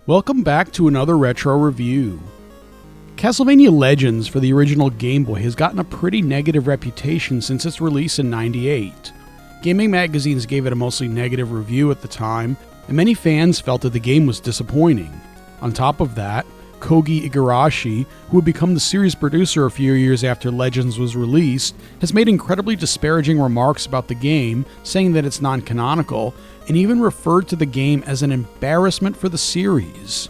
Welcome back to another retro review. Castlevania Legends for the original Game Boy has gotten a pretty negative reputation since its release in '98. Gaming magazines gave it a mostly negative review at the time, and many fans felt that the game was disappointing. On top of that, Koji Igarashi, who would become the series producer a few years after Legends was released, has made incredibly disparaging remarks about the game, saying that it's non-canonical, and even referred to the game as an embarrassment for the series.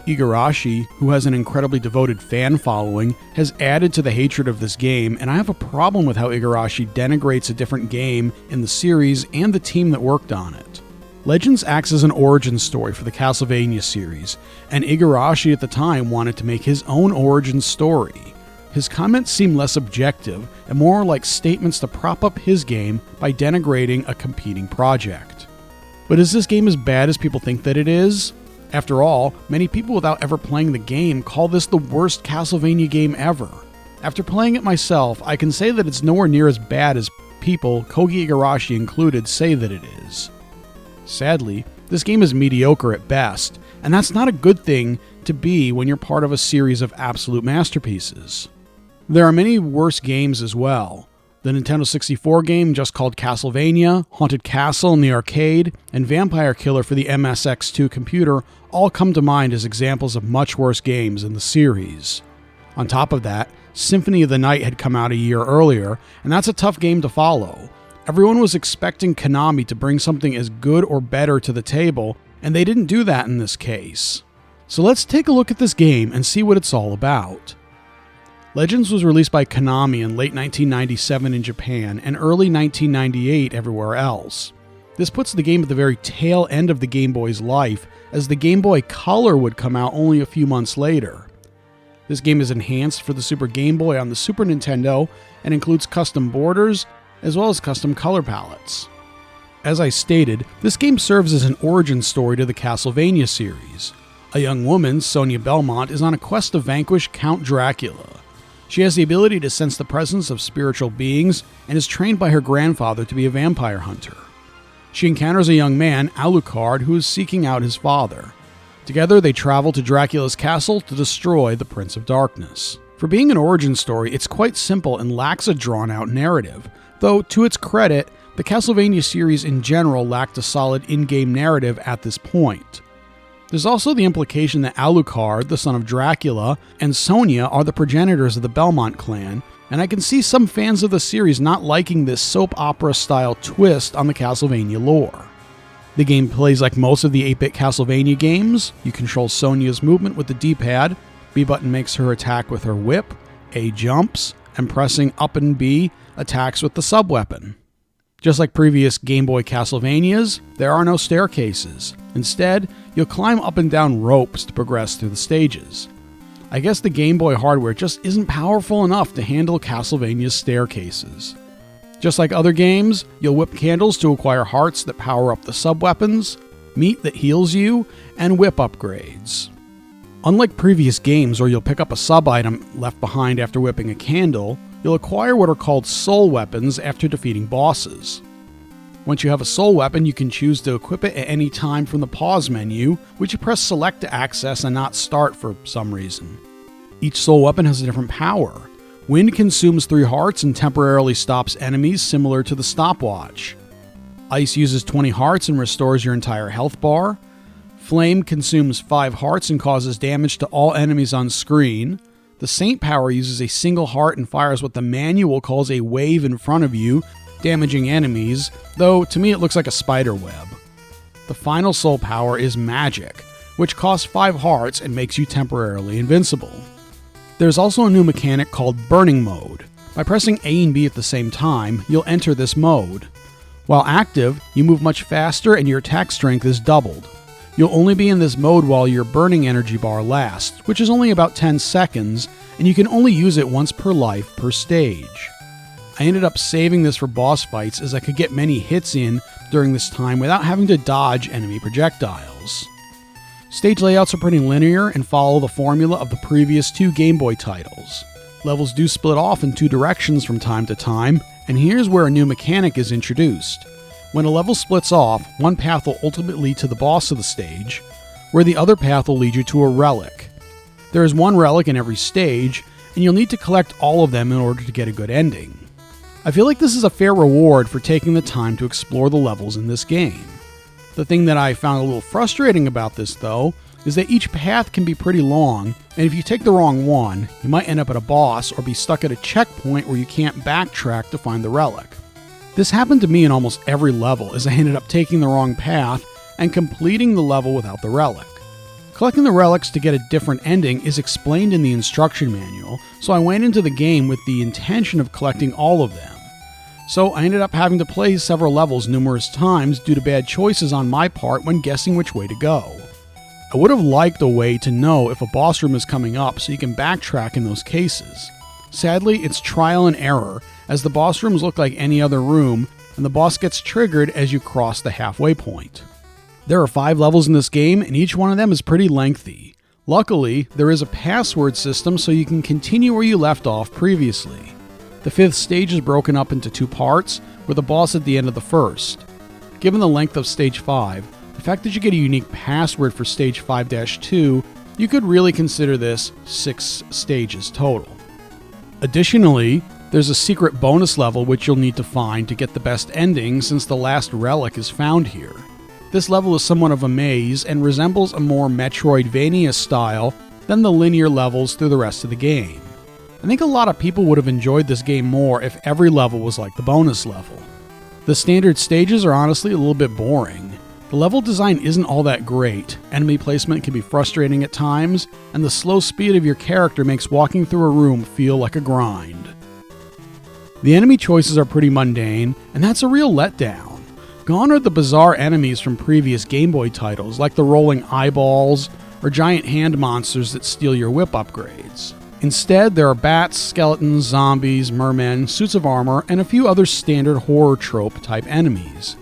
Igarashi, who has an incredibly devoted fan following, has added to the hatred of this game, and I have a problem with how Igarashi denigrates a different game in the series and the team that worked on it. Legends acts as an origin story for the Castlevania series, and Igarashi at the time wanted to make his own origin story. His comments seem less objective and more like statements to prop up his game by denigrating a competing project. But is this game as bad as people think that it is? After all, many people without ever playing the game call this the worst Castlevania game ever. After playing it myself, I can say that it's nowhere near as bad as people, Koji Igarashi included, say that it is. Sadly, this game is mediocre at best, and that's not a good thing to be when you're part of a series of absolute masterpieces. There are many worse games as well. The Nintendo 64 game just called Castlevania, Haunted Castle in the arcade, and Vampire Killer for the MSX2 computer all come to mind as examples of much worse games in the series. On top of that, Symphony of the Night had come out a year earlier, and that's a tough game to follow. Everyone was expecting Konami to bring something as good or better to the table, and they didn't do that in this case. So let's take a look at this game and see what it's all about. Legends was released by Konami in late 1997 in Japan and early 1998 everywhere else. This puts the game at the very tail end of the Game Boy's life, as the Game Boy Color would come out only a few months later. This game is enhanced for the Super Game Boy on the Super Nintendo and includes custom borders as well as custom color palettes. As I stated, this game serves as an origin story to the Castlevania series. A young woman, Sonia Belmont, is on a quest to vanquish Count Dracula. She has the ability to sense the presence of spiritual beings and is trained by her grandfather to be a vampire hunter. She encounters a young man, Alucard, who is seeking out his father. Together, they travel to Dracula's castle to destroy the Prince of Darkness. For being an origin story, it's quite simple and lacks a drawn-out narrative, though, to its credit, the Castlevania series in general lacked a solid in-game narrative at this point. There's also the implication that Alucard, the son of Dracula, and Sonia are the progenitors of the Belmont clan, and I can see some fans of the series not liking this soap opera-style twist on the Castlevania lore. The game plays like most of the 8-bit Castlevania games. You control Sonia's movement with the D-pad, B button makes her attack with her whip, A jumps, and pressing up and B attacks with the sub-weapon. Just like previous Game Boy Castlevanias, there are no staircases. Instead, you'll climb up and down ropes to progress through the stages. I guess the Game Boy hardware just isn't powerful enough to handle Castlevania's staircases. Just like other games, you'll whip candles to acquire hearts that power up the sub-weapons, meat that heals you, and whip upgrades. Unlike previous games where you'll pick up a sub-item left behind after whipping a candle, you'll acquire what are called soul weapons after defeating bosses. Once you have a soul weapon, you can choose to equip it at any time from the pause menu, which you press select to access and not start for some reason. Each soul weapon has a different power. Wind consumes 3 hearts and temporarily stops enemies, similar to the stopwatch. Ice uses 20 hearts and restores your entire health bar. Flame consumes 5 hearts and causes damage to all enemies on screen. The Saint Power uses a single heart and fires what the manual calls a wave in front of you, damaging enemies, though to me it looks like a spider web. The final Soul Power is Magic, which costs 5 hearts and makes you temporarily invincible. There's also a new mechanic called Burning Mode. By pressing A and B at the same time, you'll enter this mode. While active, you move much faster and your attack strength is doubled. You'll only be in this mode while your burning energy bar lasts, which is only about 10 seconds, and you can only use it once per life per stage. I ended up saving this for boss fights as I could get many hits in during this time without having to dodge enemy projectiles. Stage layouts are pretty linear and follow the formula of the previous 2 Game Boy titles. Levels do split off in 2 directions from time to time, and here's where a new mechanic is introduced. When a level splits off, one path will ultimately lead to the boss of the stage. where the other path will lead you to a relic. There is one relic in every stage, and you'll need to collect all of them in order to get a good ending. I feel like this is a fair reward for taking the time to explore the levels in this game. The thing that I found a little frustrating about this, though, is that each path can be pretty long, and if you take the wrong one, you might end up at a boss or be stuck at a checkpoint where you can't backtrack to find the relic. This happened to me in almost every level, as I ended up taking the wrong path and completing the level without the relic. Collecting the relics to get a different ending is explained in the instruction manual, so I went into the game with the intention of collecting all of them. So I ended up having to play several levels numerous times due to bad choices on my part when guessing which way to go. I would have liked a way to know if a boss room is coming up so you can backtrack in those cases. Sadly, it's trial and error, as the boss rooms look like any other room, and the boss gets triggered as you cross the halfway point. There are 5 levels in this game, and each one of them is pretty lengthy. Luckily, there is a password system so you can continue where you left off previously. The 5th stage is broken up into 2 parts, with a boss at the end of the first. Given the length of stage 5, the fact that you get a unique password for stage 5-2, you could really consider this 6 stages total. Additionally, there's a secret bonus level which you'll need to find to get the best ending since the last relic is found here. This level is somewhat of a maze and resembles a more Metroidvania style than the linear levels through the rest of the game. I think a lot of people would have enjoyed this game more if every level was like the bonus level. The standard stages are honestly a little bit boring. The level design isn't all that great, enemy placement can be frustrating at times, and the slow speed of your character makes walking through a room feel like a grind. The enemy choices are pretty mundane, and that's a real letdown. Gone are the bizarre enemies from previous Game Boy titles, like the rolling eyeballs or giant hand monsters that steal your whip upgrades. Instead, there are bats, skeletons, zombies, mermen, suits of armor, and a few other standard horror trope type enemies.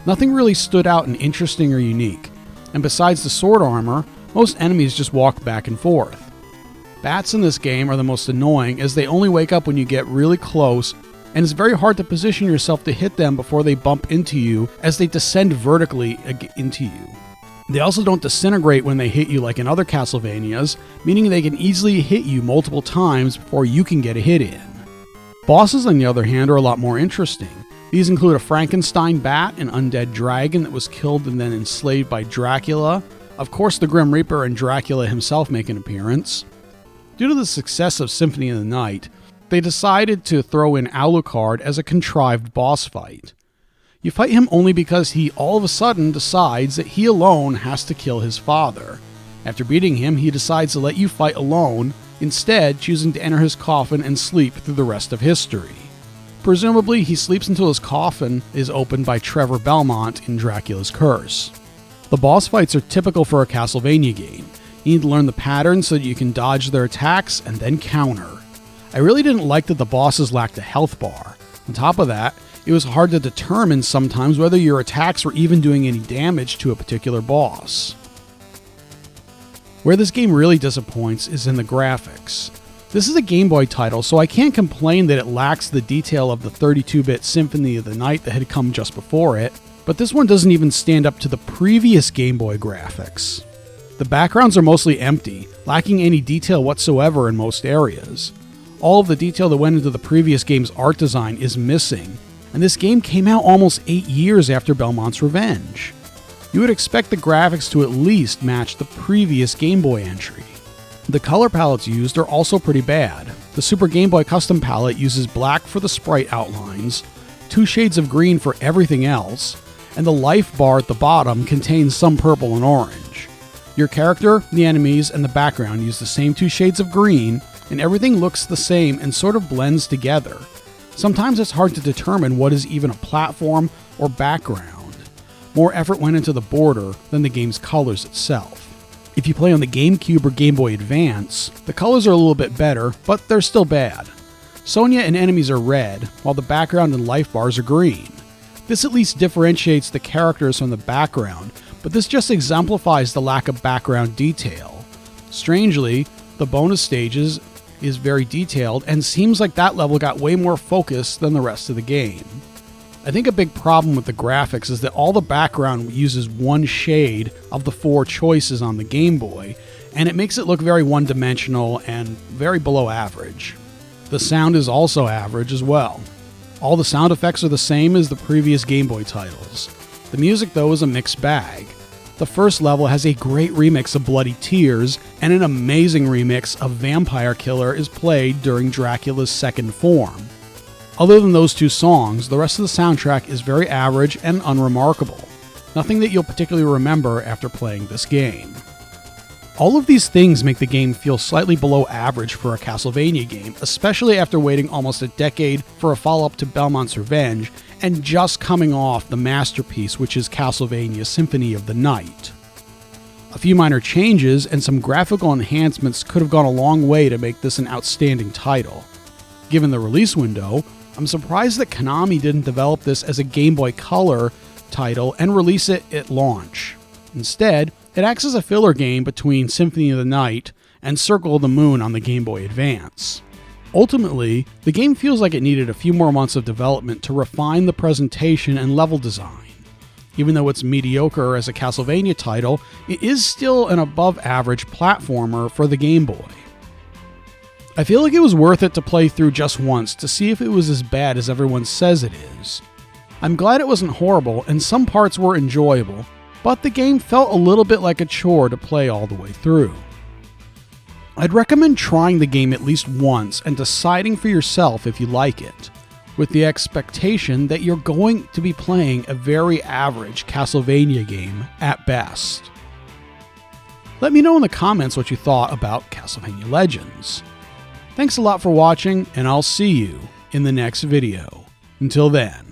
Nothing really stood out and interesting or unique, and besides the sword armor, most enemies just walk back and forth. Bats in this game are the most annoying as they only wake up when you get really close, and it's very hard to position yourself to hit them before they bump into you as they descend vertically into you. They also don't disintegrate when they hit you like in other Castlevanias, meaning they can easily hit you multiple times before you can get a hit in. Bosses, on the other hand, are a lot more interesting. These include a Frankenstein bat, an undead dragon that was killed and then enslaved by Dracula. Of course, the Grim Reaper and Dracula himself make an appearance. Due to the success of Symphony of the Night, they decided to throw in Alucard as a contrived boss fight. You fight him only because he all of a sudden decides that he alone has to kill his father. After beating him, he decides to let you fight alone, instead choosing to enter his coffin and sleep through the rest of history. Presumably, he sleeps until his coffin is opened by Trevor Belmont in Dracula's Curse. The boss fights are typical for a Castlevania game. You need to learn the patterns so that you can dodge their attacks and then counter. I really didn't like that the bosses lacked a health bar. On top of that, it was hard to determine sometimes whether your attacks were even doing any damage to a particular boss. Where this game really disappoints is in the graphics. This is a Game Boy title, so I can't complain that it lacks the detail of the 32-bit Symphony of the Night that had come just before it, but this one doesn't even stand up to the previous Game Boy graphics. The backgrounds are mostly empty, lacking any detail whatsoever in most areas. All of the detail that went into the previous game's art design is missing, and this game came out almost 8 years after Belmont's Revenge. You would expect the graphics to at least match the previous Game Boy entry. The color palettes used are also pretty bad. The Super Game Boy Custom palette uses black for the sprite outlines, 2 shades of green for everything else, and the life bar at the bottom contains some purple and orange. Your character, the enemies, and the background use the same 2 shades of green, and everything looks the same and sort of blends together. Sometimes it's hard to determine what is even a platform or background. More effort went into the border than the game's colors itself. If you play on the GameCube or Game Boy Advance, the colors are a little bit better, but they're still bad. Sonya and enemies are red, while the background and life bars are green. This at least differentiates the characters from the background, but this just exemplifies the lack of background detail. Strangely, the bonus stages is very detailed and seems like that level got way more focus than the rest of the game. I think a big problem with the graphics is that all the background uses one shade of the 4 choices on the Game Boy, and it makes it look very one-dimensional and very below average. The sound is also average as well. All the sound effects are the same as the previous Game Boy titles. The music, though, is a mixed bag. The first level has a great remix of Bloody Tears, and an amazing remix of Vampire Killer is played during Dracula's second form. Other than those 2 songs, the rest of the soundtrack is very average and unremarkable. Nothing that you'll particularly remember after playing this game. All of these things make the game feel slightly below average for a Castlevania game, especially after waiting almost a decade for a follow-up to Belmont's Revenge, and just coming off the masterpiece which is Castlevania Symphony of the Night. A few minor changes and some graphical enhancements could have gone a long way to make this an outstanding title. Given the release window, I'm surprised that Konami didn't develop this as a Game Boy Color title and release it at launch. Instead, it acts as a filler game between Symphony of the Night and Circle of the Moon on the Game Boy Advance. Ultimately, the game feels like it needed a few more months of development to refine the presentation and level design. Even though it's mediocre as a Castlevania title, it is still an above-average platformer for the Game Boy. I feel like it was worth it to play through just once to see if it was as bad as everyone says it is. I'm glad it wasn't horrible, and some parts were enjoyable, but the game felt a little bit like a chore to play all the way through. I'd recommend trying the game at least once and deciding for yourself if you like it, with the expectation that you're going to be playing a very average Castlevania game at best. Let me know in the comments what you thought about Castlevania Legends. Thanks a lot for watching, and I'll see you in the next video. Until then.